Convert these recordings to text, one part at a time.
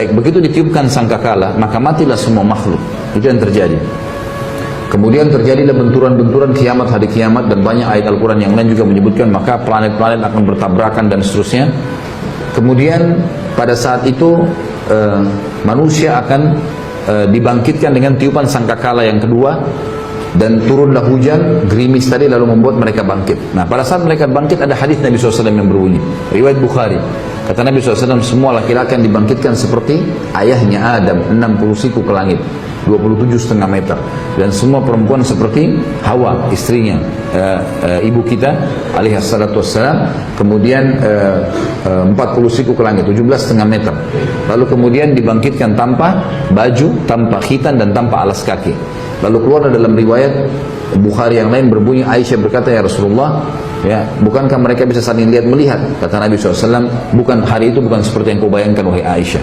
Baik, begitu ditiupkan sangkakala, maka matilah semua makhluk. Itu yang terjadi. Kemudian terjadilah benturan-benturan kiamat, hari kiamat, dan banyak ayat Al-Quran yang lain juga menyebutkan maka planet-planet akan bertabrakan dan seterusnya. Kemudian pada saat itu manusia akan dibangkitkan dengan tiupan sangkakala yang kedua, dan turunlah hujan, gerimis tadi lalu membuat mereka bangkit. Nah, pada saat mereka bangkit ada hadis Nabi SAW yang berbunyi, riwayat Bukhari. Kata Nabi SAW, semua laki-laki akan dibangkitkan seperti ayahnya Adam, 60 siku ke langit, 27,5 meter. Dan semua perempuan seperti Hawa, istrinya, ibu kita alaihi salatu wassalam. Kemudian 40 siku ke langit, 17,5 meter. Lalu kemudian dibangkitkan tanpa baju, tanpa khitan, dan tanpa alas kaki. Lalu keluar dalam riwayat Bukhari yang lain berbunyi, Aisyah berkata, ya Rasulullah, ya, bukankah mereka bisa saling lihat melihat? Kata Nabi SAW, bukan, hari itu bukan seperti yang kau bayangkan wahai Aisyah.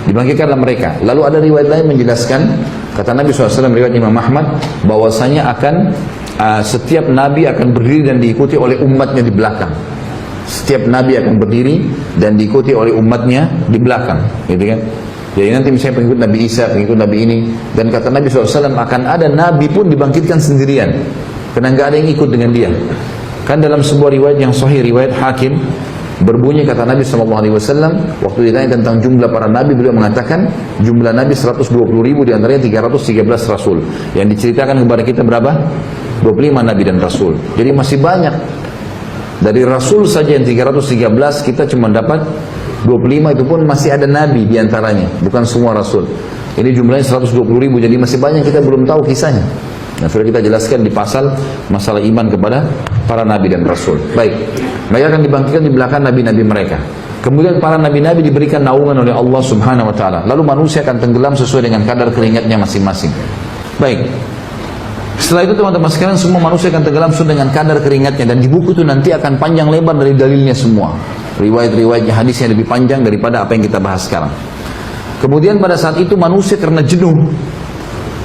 Dibangkitkanlah mereka. Lalu ada riwayat lain menjelaskan, kata Nabi SAW, riwayat Imam Ahmad, bahwasanya akan setiap Nabi akan berdiri dan diikuti oleh umatnya di belakang. Setiap Nabi akan berdiri dan diikuti oleh umatnya di belakang, gitu kan? Jadi nanti misalnya pengikut Nabi Isa, pengikut Nabi ini, dan kata Nabi SAW akan ada Nabi pun dibangkitkan sendirian, karena nggak ada yang ikut dengan dia. Kan dalam sebuah riwayat yang sahih, riwayat Hakim, berbunyi kata Nabi SAW, waktu ditanya tentang jumlah para Nabi, beliau mengatakan jumlah Nabi 120.000, diantaranya 313 Rasul. Yang diceritakan kepada kita berapa? 25 Nabi dan Rasul. Jadi masih banyak. Dari Rasul saja yang 313, kita cuma dapat 25, itu pun masih ada Nabi diantaranya, bukan semua Rasul. Ini jumlahnya 120.000, jadi masih banyak kita belum tahu kisahnya. Nah, sudah kita jelaskan di pasal masalah iman kepada para Nabi dan Rasul. Baik, mereka akan dibangkitkan di belakang Nabi-Nabi mereka. Kemudian para Nabi-Nabi diberikan naungan oleh Allah Subhanahu Wa Taala. Lalu manusia akan tenggelam sesuai dengan kadar keringatnya masing-masing. Baik. Setelah itu teman-teman sekalian, semua manusia akan tenggelam sesuai dengan kadar keringatnya, dan di buku itu nanti akan panjang lebar dari dalilnya semua. Riwayat-riwayatnya, hadisnya lebih panjang daripada apa yang kita bahas sekarang. Kemudian pada saat itu manusia karena jenuh,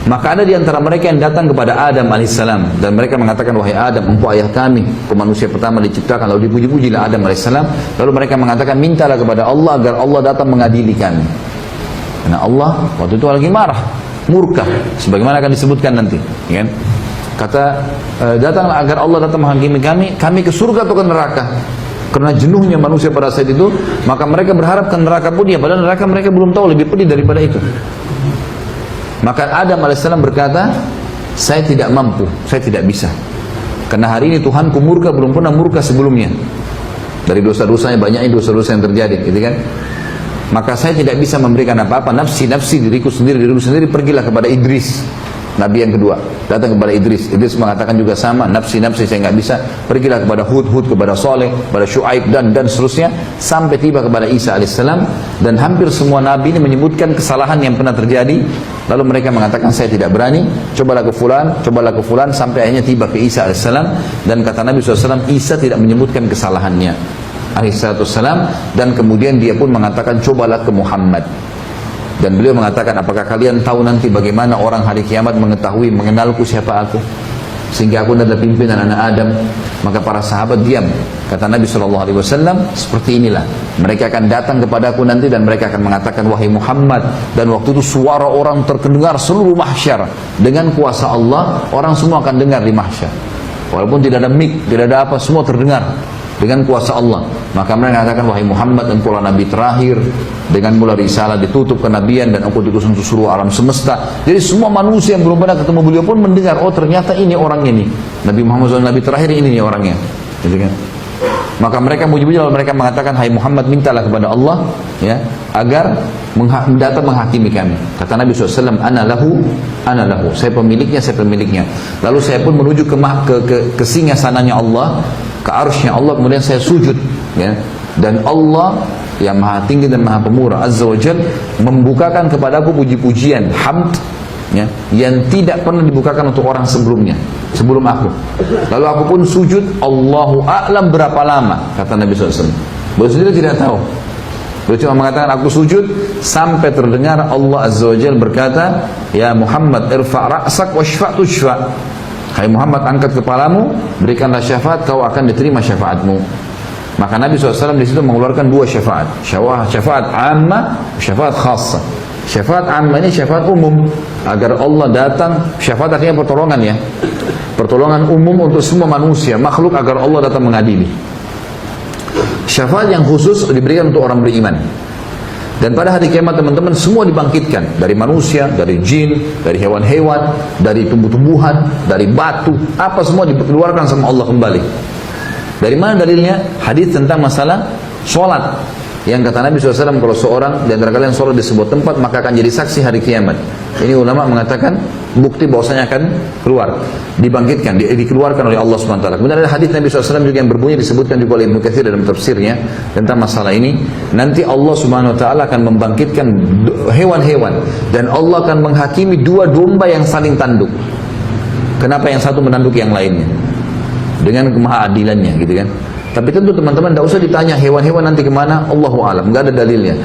maka ada di antara mereka yang datang kepada Adam alaihissalam, dan mereka mengatakan, wahai Adam, engkau ayah kami, engkau manusia pertama diciptakan. Lalu dipuji-pujilah Adam alaihissalam. Lalu mereka mengatakan, mintalah kepada Allah agar Allah datang mengadili kami. Karena Allah waktu itu lagi marah, murka, sebagaimana akan disebutkan nanti, kan? Kata, datanglah agar Allah datang menghakimi kami ke surga atau ke neraka. Karena jenuhnya manusia pada saat itu, maka mereka berharap ke neraka pun dia, padahal neraka mereka belum tahu lebih pedih daripada itu. Maka Adam AS berkata, saya tidak mampu, saya tidak bisa. Karena hari ini Tuhanku murka, belum pernah murka sebelumnya. Dari dosa-dosanya, banyaknya dosa-dosa yang terjadi, gitu kan? Maka saya tidak bisa memberikan apa-apa, nafsi diriku sendiri, pergilah kepada Idris, Nabi yang kedua. Datang kepada Idris mengatakan juga sama, nafsi saya nggak bisa. Pergilah kepada Hud, kepada Saleh, kepada Syuaib, dan seterusnya, sampai tiba kepada Isa alaihissalam. Dan hampir semua Nabi ini menyebutkan kesalahan yang pernah terjadi. Lalu mereka mengatakan, saya tidak berani, cobalah ke fulan, sampai akhirnya tiba ke Isa alaihissalam. Dan kata Nabi SAW, Isa tidak menyebutkan kesalahannya alaihissalam. Dan kemudian dia pun mengatakan, cobalah ke Muhammad. Dan beliau mengatakan, apakah kalian tahu nanti bagaimana orang hari kiamat mengetahui, mengenalku siapa aku, sehingga aku adalah pimpinan anak Adam? Maka para sahabat diam. Kata Nabi SAW, seperti inilah mereka akan datang kepadaku nanti, dan mereka akan mengatakan, wahai Muhammad. Dan waktu itu suara orang terdengar seluruh mahsyar. Dengan kuasa Allah, orang semua akan dengar di mahsyar, walaupun tidak ada mic, tidak ada apa, semua terdengar dengan kuasa Allah. Maka mereka mengatakan, wahai Muhammad, engkau adalah Nabi terakhir, dengan mula risalah ditutup kenabian, dan engkau diutus untuk seluruh alam semesta. Jadi semua manusia yang belum pernah ketemu beliau pun mendengar, oh ternyata ini orang ini, Nabi Muhammad SAW, Nabi terakhir ini orangnya, gitu kan? Maka mereka muji-muji, lalu mereka mengatakan, hai Muhammad, mintalah kepada Allah, ya, agar datang menghakimi kami. Kata Nabi SAW, ana lahu, saya pemiliknya. Lalu saya pun menuju ke singgasananya Allah, ke arsy-Nya Allah, kemudian saya sujud, ya. Dan Allah yang maha tinggi dan maha pemurah Azza wa Jal membukakan kepadaku puji-pujian, hamd, ya, yang tidak pernah dibukakan untuk orang sebelum aku. Lalu aku pun sujud, Allahu a'lam berapa lama, kata Nabi SAW. Beliau sendiri tidak tahu. Beliau cuma mengatakan, aku sujud sampai terdengar Allah Azza wa Jal berkata, ya Muhammad, irfa' ra'sak wa syfa' tushfa'. Hai Muhammad, angkat kepalamu, berikanlah syafaat, kau akan diterima syafaatmu. Maka Nabi SAW di situ mengeluarkan dua syafaat. Syafaat amma, syafaat khassa. Syafaat amma ini syafaat umum, agar Allah datang. Syafaat artinya pertolongan ya, pertolongan umum untuk semua manusia, makhluk, agar Allah datang mengadili. Syafaat yang khusus diberikan untuk orang beriman. Dan pada hari kiamat teman-teman semua dibangkitkan, dari manusia, dari jin, dari hewan-hewan, dari tumbuh-tumbuhan, dari batu, apa semua dikeluarkan sama Allah kembali. Dari mana dalilnya? Hadis tentang masalah sholat, yang kata Nabi SAW, kalau seorang di antara kalian sholat di sebuah tempat, maka akan jadi saksi hari kiamat. Ini ulama mengatakan bukti bahwasanya akan keluar, dibangkitkan, dikeluarkan oleh Allah SWT. Kemudian ada hadis Nabi SAW juga yang berbunyi, disebutkan juga oleh Ibnu Katsir dalam tafsirnya tentang masalah ini. Nanti Allah SWT akan membangkitkan hewan-hewan, dan Allah akan menghakimi dua domba yang saling tanduk. Kenapa yang satu menanduk yang lainnya? Dengan kemahaadilannya gitu kan. Tapi tentu teman-teman tidak usah ditanya hewan-hewan nanti kemana, Allahu a'lam, nggak ada dalilnya.